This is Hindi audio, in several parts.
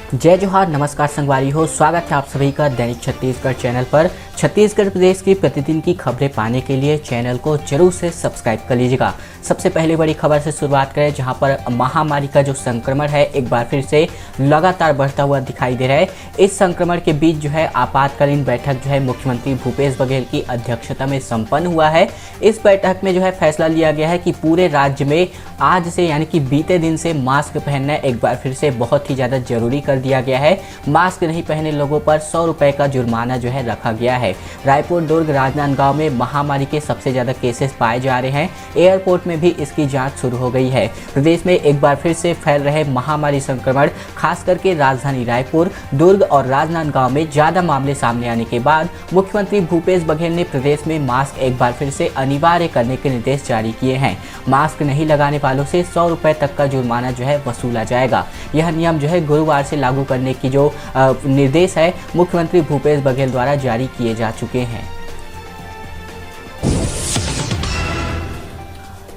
जय जोहार, नमस्कार संगवारी हो। स्वागत है आप सभी का दैनिक छत्तीसगढ़ चैनल पर। छत्तीसगढ़ प्रदेश की प्रतिदिन की खबरें पाने के लिए चैनल को जरूर से सब्सक्राइब कर लीजिएगा। सबसे पहले बड़ी खबर से शुरुआत करें, जहां पर महामारी का जो संक्रमण है एक बार फिर से लगातार बढ़ता हुआ दिखाई दे रहा है। इस संक्रमण के बीच जो है आपातकालीन बैठक जो है मुख्यमंत्री भूपेश बघेल की अध्यक्षता में संपन्न हुआ है। इस बैठक में जो है फैसला लिया गया है कि पूरे राज्य में आज से यानी कि बीते दिन से मास्क पहनना एक बार फिर से बहुत ही ज़्यादा जरूरी कर दिया गया है। मास्क नहीं पहने लोगों पर 100 रुपये का जुर्माना जो है रखा गया है। रायपुर, दुर्ग, राजनांदगांव में महामारी के सबसे ज़्यादा केसेस पाए जा रहे हैं। एयरपोर्ट में भी इसकी जांच शुरू हो गई है। प्रदेश में एक बार फिर से फैल रहे महामारी संक्रमण, खास करके राजधानी रायपुर, दुर्ग और राजनांदगांव में ज़्यादा मामले सामने आने के बाद मुख्यमंत्री भूपेश बघेल ने प्रदेश में मास्क एक बार फिर से अनिवार्य करने के निर्देश जारी किए हैं। मास्क नहीं लगाने वालों से 100 रुपये तक का जुर्माना जो है वसूला जाएगा। यह नियम जो है गुरुवार से लागू करने की जो निर्देश है मुख्यमंत्री भूपेश बघेल द्वारा जारी किए जा चुके हैं।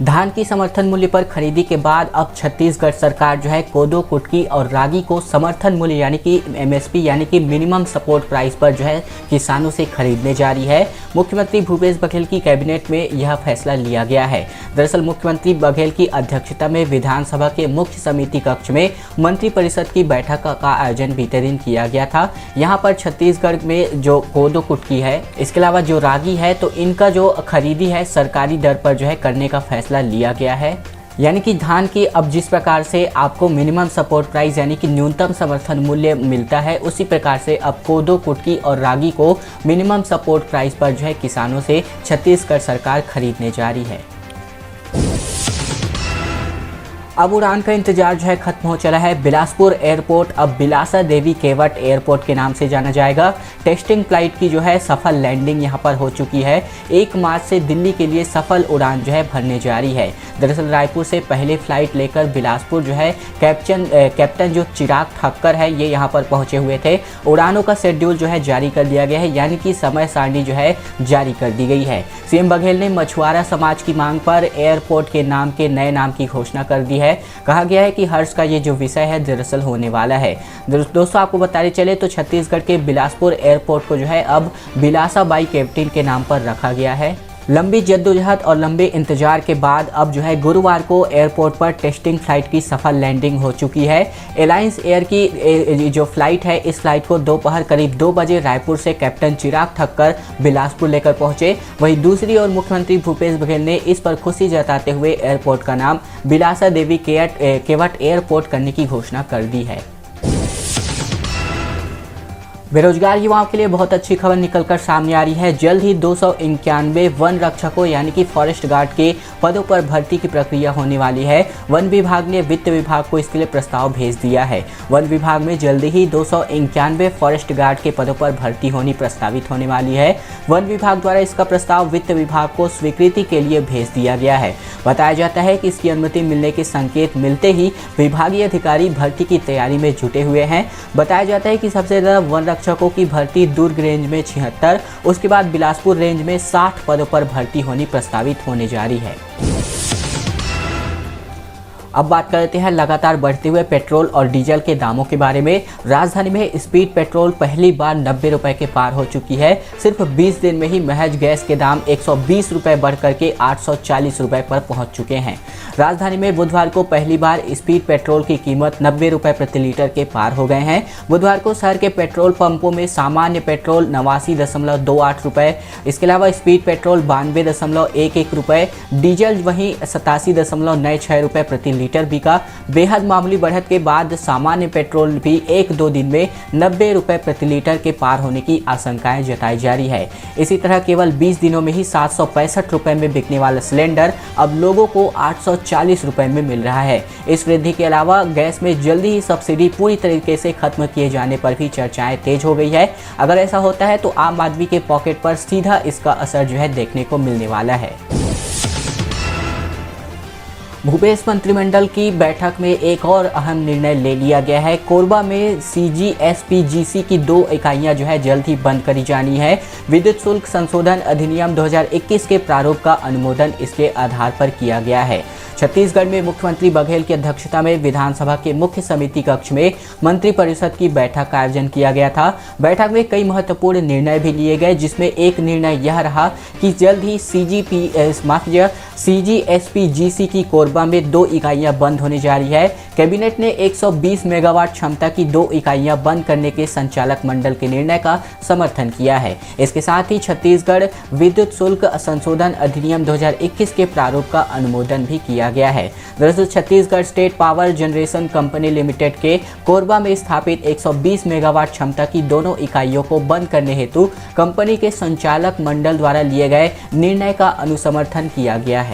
धान की समर्थन मूल्य पर खरीदी के बाद अब छत्तीसगढ़ सरकार जो है कोदो, कुटकी और रागी को समर्थन मूल्य यानी कि एमएसपी यानी कि मिनिमम सपोर्ट प्राइस पर जो है किसानों से खरीदने जा रही है। मुख्यमंत्री भूपेश बघेल की कैबिनेट में यह फैसला लिया गया है। दरअसल मुख्यमंत्री बघेल की अध्यक्षता में विधानसभा के मुख्य समिति कक्ष में मंत्रिपरिषद की बैठक का आयोजन बीते दिन किया गया था। यहाँ पर छत्तीसगढ़ में जो कोदो, कुटकी है, इसके अलावा जो रागी है, तो इनका जो खरीदी है सरकारी दर पर जो है करने का फैसला लिया गया है। यानी कि धान की अब जिस प्रकार से आपको मिनिमम सपोर्ट प्राइस यानी कि न्यूनतम समर्थन मूल्य मिलता है, उसी प्रकार से अब कोदो, कुटकी और रागी को मिनिमम सपोर्ट प्राइस पर जो है किसानों से छत्तीसगढ़ सरकार खरीदने जा रही है। अब उड़ान का इंतजार जो है खत्म हो चला है। बिलासपुर एयरपोर्ट अब बिलासा देवी केवट एयरपोर्ट के नाम से जाना जाएगा। टेस्टिंग फ्लाइट की जो है सफल लैंडिंग यहां पर हो चुकी है। 1 मार्च से दिल्ली के लिए सफल उड़ान जो है भरने जा रही है। दरअसल रायपुर से पहले फ्लाइट लेकर बिलासपुर जो है कैप्टन जो चिराग ठक्कर है ये यहां पर पहुंचे हुए थे। उड़ानों का शेड्यूल जो है जारी कर दिया गया है, यानी कि समय सारणी जो है जारी कर दी गई है। सीएम बघेल ने मछुआरा समाज की मांग पर एयरपोर्ट के नए नाम की घोषणा कर दी है। कहा गया है कि हर्ष का ये जो विषय है दरअसल होने वाला है। दोस्तों आपको बताते चले तो छत्तीसगढ़ के बिलासपुर एयरपोर्ट को जो है अब बिलासा बाई कैप्टन के नाम पर रखा गया है। लंबी जद्दोजहद और लंबे इंतजार के बाद अब जो है गुरुवार को एयरपोर्ट पर टेस्टिंग फ्लाइट की सफल लैंडिंग हो चुकी है। एलायंस एयर की जो फ्लाइट है, इस फ्लाइट को दोपहर करीब 2 बजे रायपुर से कैप्टन चिराग ठक्कर बिलासपुर लेकर पहुंचे। वहीं दूसरी ओर मुख्यमंत्री भूपेश बघेल ने इस पर खुशी जताते हुए एयरपोर्ट का नाम बिलासा देवी केवट एयरपोर्ट करने की घोषणा कर दी है। बेरोजगार युवाओं के लिए बहुत अच्छी खबर निकलकर सामने आ रही है। जल्द ही 291 वन रक्षकों यानी कि फॉरेस्ट गार्ड के पदों पर भर्ती की प्रक्रिया होने वाली है। वन विभाग ने वित्त विभाग को इसके लिए प्रस्ताव भेज दिया है। वन विभाग में जल्द ही 291 फॉरेस्ट गार्ड के पदों पर भर्ती होनी प्रस्तावित होने वाली है। वन विभाग द्वारा इसका प्रस्ताव वित्त विभाग को स्वीकृति के लिए भेज दिया गया है। बताया जाता है कि इसकी अनुमति मिलने के संकेत मिलते ही विभागीय अधिकारी भर्ती की तैयारी में जुटे हुए हैं। बताया जाता है कि सबसे ज़्यादा वन रक्षकों की भर्ती दुर्ग रेंज में 76, उसके बाद बिलासपुर रेंज में 60 पदों पर भर्ती होनी प्रस्तावित होने जा रही है। अब बात करते हैं लगातार बढ़ते हुए पेट्रोल और डीजल के दामों के बारे में। राजधानी में स्पीड पेट्रोल पहली बार 90 रुपए के पार हो चुकी है। सिर्फ 20 दिन में ही महज गैस के दाम 120 रुपए बढ़कर के 840 रुपए पर पहुंच चुके हैं। राजधानी में बुधवार को पहली बार स्पीड पेट्रोल की कीमत 90 रुपए प्रति लीटर के पार हो गए हैं। बुधवार को शहर के पेट्रोल पंपों में सामान्य पेट्रोल 89.28 रुपए, इसके अलावा स्पीड पेट्रोल 92.11 रुपए, डीजल वहीं 87.96 रुपए प्रति लीटर बिका। बेहद मामूली बढ़त के बाद सामान्य पेट्रोल भी 1-2 दिन में 90 रुपए प्रति लीटर के पार होने की आशंकाएं जताई जा रही है। इसी तरह केवल 20 दिनों में ही 765 रुपए में बिकने वाला सिलेंडर अब लोगों को 840 रुपए में मिल रहा है। इस वृद्धि के अलावा गैस में जल्दी ही सब्सिडी पूरी तरीके से खत्म किए जाने पर भी चर्चाएं तेज हो गई है। अगर ऐसा होता है तो आम आदमी के पॉकेट पर सीधा इसका असर जो है देखने को मिलने वाला है। भूपेश मंत्रिमंडल की बैठक में एक और अहम निर्णय ले लिया गया है। कोरबा में CGSPGC की 2 इकाइयां जो है जल्द ही बंद करी जानी है। विद्युत शुल्क संशोधन अधिनियम 2021 के प्रारूप का अनुमोदन इसके आधार पर किया गया है। छत्तीसगढ़ में मुख्यमंत्री बघेल की अध्यक्षता में विधानसभा के मुख्य समिति कक्ष में मंत्रिपरिषद की बैठक का आयोजन किया गया था। बैठक में कई महत्वपूर्ण निर्णय भी लिए गए, जिसमें एक निर्णय यह रहा कि जल्द ही CGSPGC की कोरबा में 2 इकाइयां बंद होने जा रही है। कैबिनेट ने 120 मेगावाट क्षमता की 2 इकाइयां बंद करने के संचालक मंडल के निर्णय का समर्थन किया है। इसके साथ ही छत्तीसगढ़ विद्युत शुल्क संशोधन अधिनियम 2021 के प्रारूप का अनुमोदन भी किया गया है। दरअसल Chhattisgarh state power generation company limited के कोरबा में स्थापित 120 मेगावाट क्षमता की दोनों इकाइयों को बंद करने हेतु कंपनी के संचालक मंडल द्वारा लिए गए निर्णय का अनुसमर्थन किया गया है।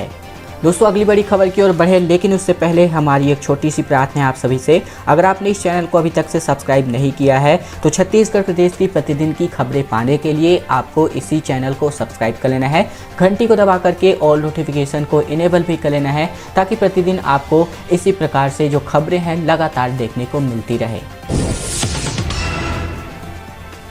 दोस्तों, अगली बड़ी खबर की ओर बढ़े, लेकिन उससे पहले हमारी एक छोटी सी प्रार्थना है आप सभी से। अगर आपने इस चैनल को अभी तक से सब्सक्राइब नहीं किया है तो छत्तीसगढ़ प्रदेश की प्रतिदिन की खबरें पाने के लिए आपको इसी चैनल को सब्सक्राइब कर लेना है। घंटी को दबा करके ऑल नोटिफिकेशन को इनेबल भी कर लेना है, ताकि प्रतिदिन आपको इसी प्रकार से जो खबरें हैं लगातार देखने को मिलती रहे।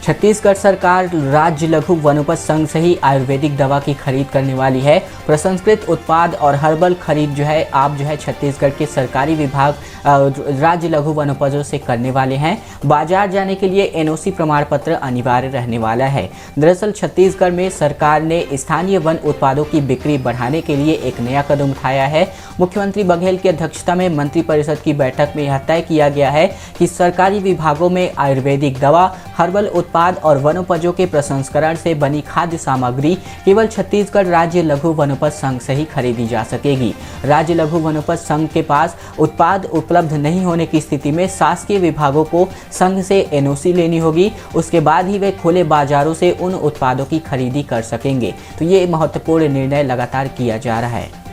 छत्तीसगढ़ सरकार राज्य लघु वनोपज संघ से ही आयुर्वेदिक दवा की खरीद करने वाली है। प्रसंस्कृत उत्पाद और हर्बल खरीद जो है आप छत्तीसगढ़ के सरकारी विभाग राज्य लघु वनोपजों से करने वाले हैं। बाजार जाने के लिए NOC प्रमाण पत्र अनिवार्य रहने वाला है। दरअसल छत्तीसगढ़ में सरकार ने स्थानीय वन उत्पादों की बिक्री बढ़ाने के लिए एक नया कदम उठाया है। मुख्यमंत्री बघेल की अध्यक्षता में मंत्रिपरिषद की बैठक में यह तय किया गया है कि सरकारी विभागों में आयुर्वेदिक दवा, हर्बल उत्पाद और वनोपजों के प्रसंस्करण से बनी खाद्य सामग्री केवल छत्तीसगढ़ राज्य लघु वनोपज संघ से ही खरीदी जा सकेगी। राज्य लघु वनोपज संघ के पास उत्पाद उपलब्ध नहीं होने की स्थिति में शासकीय विभागों को संघ से NOC लेनी होगी। उसके बाद ही वे खुले बाजारों से उन उत्पादों की खरीदी कर सकेंगे। तो ये महत्वपूर्ण निर्णय लगातार किया जा रहा है।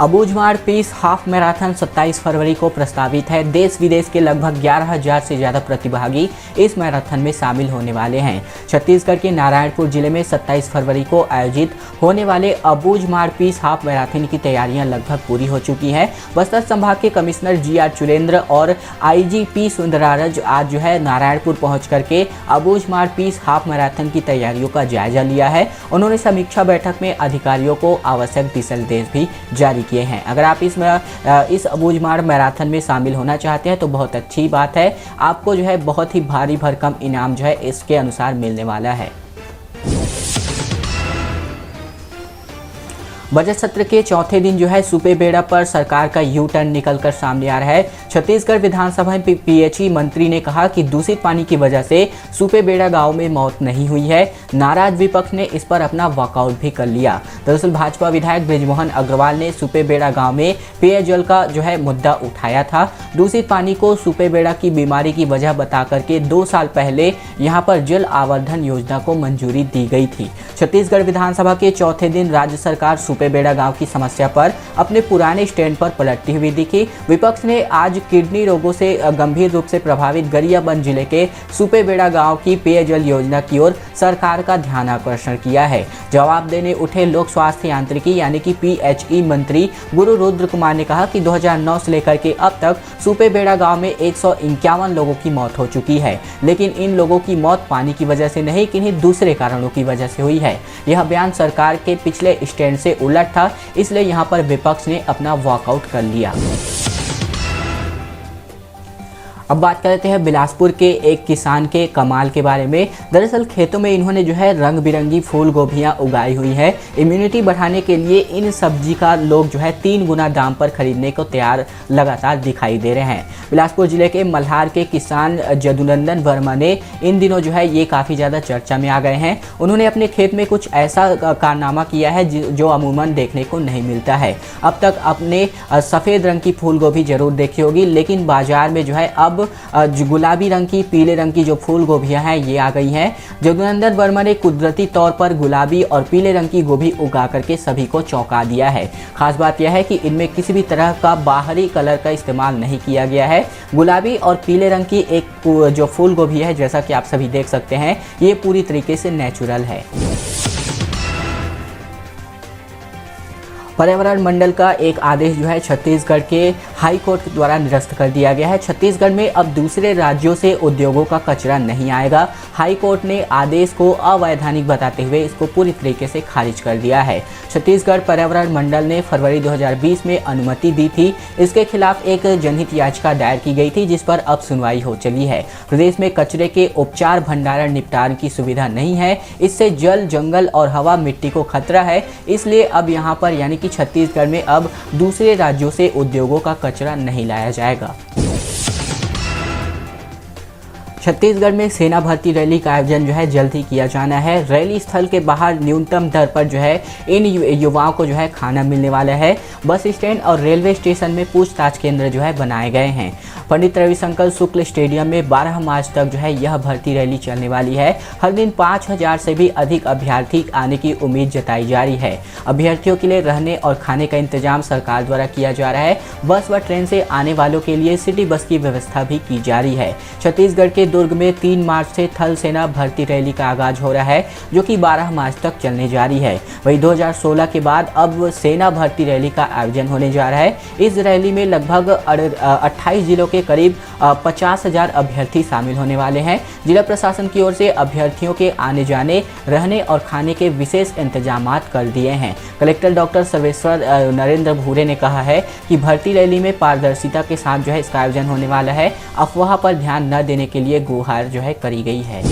अबूझमाड़ पीस हाफ मैराथन 27 फरवरी को प्रस्तावित है। देश विदेश के लगभग 11,000 से ज़्यादा प्रतिभागी इस मैराथन में शामिल होने वाले हैं। छत्तीसगढ़ के नारायणपुर जिले में 27 फरवरी को आयोजित होने वाले अबूझमाड़ पीस हाफ मैराथन की तैयारियां लगभग पूरी हो चुकी हैं। बस्तर संभाग के कमिश्नर GR चुरेंद्र और IG P सुंदरारज आज नारायणपुर पहुँच करके अबूझमाड़ पीस हाफ मैराथन की तैयारियों का जायजा लिया है। उन्होंने समीक्षा बैठक में अधिकारियों को आवश्यक दिशा निर्देश भी जारी किए हैं। अगर आप इस अबूझमाड़ मैराथन में शामिल होना चाहते हैं तो बहुत अच्छी बात है। आपको बहुत ही भारी भरकम इनाम इसके अनुसार मिलने वाला है। बजट सत्र के चौथे दिन सुपेबेड़ा पर सरकार का यू टर्न निकलकर सामने आ रहा है। छत्तीसगढ़ विधानसभा में PHE मंत्री ने कहा कि दूषित पानी की वजह से सुपेबेड़ा गांव में मौत नहीं हुई है। नाराज विपक्ष ने इस पर अपना वॉकआउट भी कर लिया। दरअसल भाजपा विधायक बृजमोहन अग्रवाल ने सुपेबेड़ा गांव में पेयजल का मुद्दा उठाया था। दूषित पानी को सुपेबेड़ा की बीमारी की वजह बता करके 2 साल पहले यहां पर जल आवर्धन योजना को मंजूरी दी गई थी। छत्तीसगढ़ विधानसभा के चौथे दिन राज्य सरकार सुपेबेड़ा गांव की समस्या पर अपने पुराने स्टैंड पर पलटती हुई दिखी। विपक्ष ने आज किडनी रोगों से गंभीर रूप से प्रभावित गरियाबंद जिले के सुपेबेड़ा गांव की पेयजल योजना की ओर सरकार का ध्यान आकर्षण किया है। जवाब देने उठे लोक स्वास्थ्य यांत्रिकी यानी कि PHE मंत्री गुरु रुद्र कुमार ने कहा कि 2009 से लेकर के अब तक सुपेबेड़ा गांव में 151 लोगों की मौत हो चुकी है, लेकिन इन लोगों की मौत पानी की वजह से नहीं, किन्हीं दूसरे कारणों की वजह से हुई है। यह बयान सरकार के पिछले स्टैंड से उलट था, इसलिए यहां पर विपक्ष ने अपना वॉकआउट कर लिया। अब बात करते हैं बिलासपुर के एक किसान के कमाल के बारे में। दरअसल खेतों में इन्होंने रंग बिरंगी फूल गोभियां उगाई हुई है। इम्यूनिटी बढ़ाने के लिए इन सब्जी का लोग 3 गुना दाम पर खरीदने को तैयार लगातार दिखाई दे रहे हैं। बिलासपुर जिले के मल्हार के किसान जदुनंदन वर्मा ने इन दिनों ये काफ़ी ज़्यादा चर्चा में आ गए हैं। उन्होंने अपने खेत में कुछ ऐसा कारनामा किया है जो अमूमन देखने को नहीं मिलता है। अब तक आपने सफ़ेद रंग की फूल गोभी जरूर देखी होगी, लेकिन बाजार में अब गुलाबी रंग की, पीले रंग की जो फूल गोभियां हैं ये आ गई हैं। जदुनंदन वर्मा ने कुदरती तौर पर गुलाबी और पीले रंग की गोभी उगा करके सभी को चौंका दिया है। खास बात यह है कि इनमें किसी भी तरह का बाहरी कलर का इस्तेमाल नहीं किया गया है। गुलाबी और पीले रंग की एक जो फूल गोभी है, जैसा कि आप सभी देख सकते हैं, ये पूरी तरीके से नेचुरल है। पर्यावरण मंडल का एक आदेश जो है छत्तीसगढ़ के हाई कोर्ट द्वारा निरस्त कर दिया गया है। छत्तीसगढ़ में अब दूसरे राज्यों से उद्योगों का कचरा नहीं आएगा। हाई कोर्ट ने आदेश को अवैधानिक बताते हुए इसको पूरी तरीके से खारिज कर दिया है। छत्तीसगढ़ पर्यावरण मंडल ने फरवरी 2020 में अनुमति दी थी। इसके खिलाफ एक जनहित याचिका दायर की गई थी, जिस पर अब सुनवाई हो चली है। प्रदेश में कचरे के उपचार, भंडारण, निपटान की सुविधा नहीं है। इससे जल, जंगल और हवा, मिट्टी को खतरा है। इसलिए अब यहाँ पर यानी कि छत्तीसगढ़ में अब दूसरे राज्यों से उद्योगों का कचरा नहीं लाया जाएगा। छत्तीसगढ़ में सेना भर्ती रैली का आयोजन जो है जल्द ही किया जाना है। रैली स्थल के बाहर न्यूनतम दर पर जो है इन युवाओं को जो है खाना मिलने वाला है। बस स्टैंड और रेलवे स्टेशन में पूछताछ केंद्र जो है बनाए गए हैं। पंडित रविशंकर शुक्ल स्टेडियम में 12 मार्च तक जो है यह भर्ती रैली चलने वाली है। हर दिन 5000 से भी अधिक अभ्यर्थी आने की उम्मीद जताई जा रही है। अभ्यर्थियों के लिए रहने और खाने का इंतजाम सरकार द्वारा किया जा रहा है। बस व ट्रेन से आने वालों के लिए सिटी बस की व्यवस्था भी की जा रही है। छत्तीसगढ़ के दुर्ग में 3 मार्च से थल सेना भर्ती रैली का आगाज हो रहा है, जो कि 12 मार्च तक चलने जा रही है। वही 2016 के बाद अब सेना भर्ती रैली का आयोजन होने जा रहा है। इस रैली में लगभग 28 जिलों के करीब 50,000 अभ्यर्थी शामिल होने वाले हैं। जिला प्रशासन की ओर से अभ्यर्थियों के आने जाने, रहने और खाने के विशेष इंतजाम कर दिए हैं। कलेक्टर डॉक्टर सर्वेश्वर नरेंद्र भूरे ने कहा है कि भर्ती रैली में पारदर्शिता के साथ जो है इसका आयोजन होने वाला है। अफवाह पर ध्यान न देने के लिए गुहार जो है करी गई है।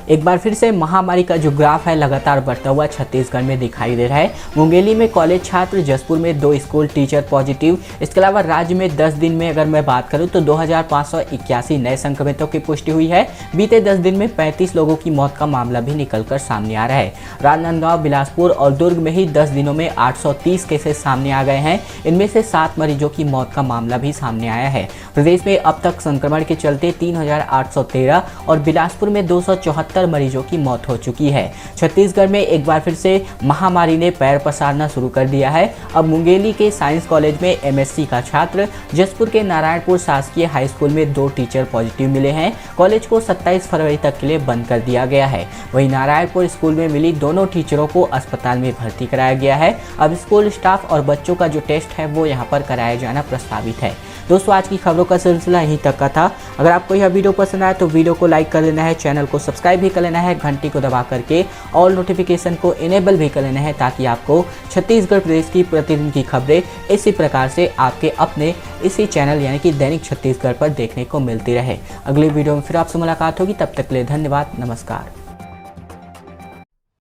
एक बार फिर से महामारी का जो ग्राफ है लगातार बढ़ता हुआ छत्तीसगढ़ में दिखाई दे रहा है। मुंगेली में कॉलेज छात्र, जसपुर में 2 स्कूल टीचर पॉजिटिव। इसके अलावा राज्य में 10 दिन में अगर मैं बात करूं तो 2581 नए संक्रमितों की पुष्टि हुई है। बीते 10 दिन में 35 लोगों की मौत का मामला भी निकलकर सामने आ रहा है। राजनांदगांव, बिलासपुर और दुर्ग में ही 10 दिनों में 830 केसेस सामने आ गए हैं। इनमें से 7 मरीजों की मौत का मामला भी सामने आया है। प्रदेश में अब तक संक्रमण के चलते 3813 और बिलासपुर में 274 मरीजों की मौत हो चुकी है। छत्तीसगढ़ में एक बार फिर से महामारी ने पैर पसारना शुरू कर दिया है। अब मुंगेली के साइंस कॉलेज में एमएससी का छात्र, जसपुर के नारायणपुर शासकीय हाई स्कूल में 2 टीचर पॉजिटिव मिले हैं। कॉलेज को 27 फरवरी तक के लिए बंद कर दिया गया है। वहीं नारायणपुर स्कूल में मिली दोनों टीचरों को अस्पताल में भर्ती कराया गया है। अब स्कूल स्टाफ और बच्चों का जो टेस्ट है वो यहाँ पर कराया जाना प्रस्तावित है। दोस्तों, आज की खबरों का सिलसिला यहीं तक का था। अगर आपको यह वीडियो पसंद आया तो वीडियो को लाइक कर लेना है, चैनल को सब्सक्राइब भी कर लेना है, घंटी को दबा करके ऑल नोटिफिकेशन को इनेबल भी कर लेना है, ताकि आपको छत्तीसगढ़ प्रदेश की प्रतिदिन की खबरें इसी प्रकार से आपके अपने इसी चैनल यानी कि दैनिक छत्तीसगढ़ पर देखने को मिलती रहे। अगली वीडियो में फिर आपसे मुलाकात होगी। तब तक के लिए धन्यवाद। नमस्कार।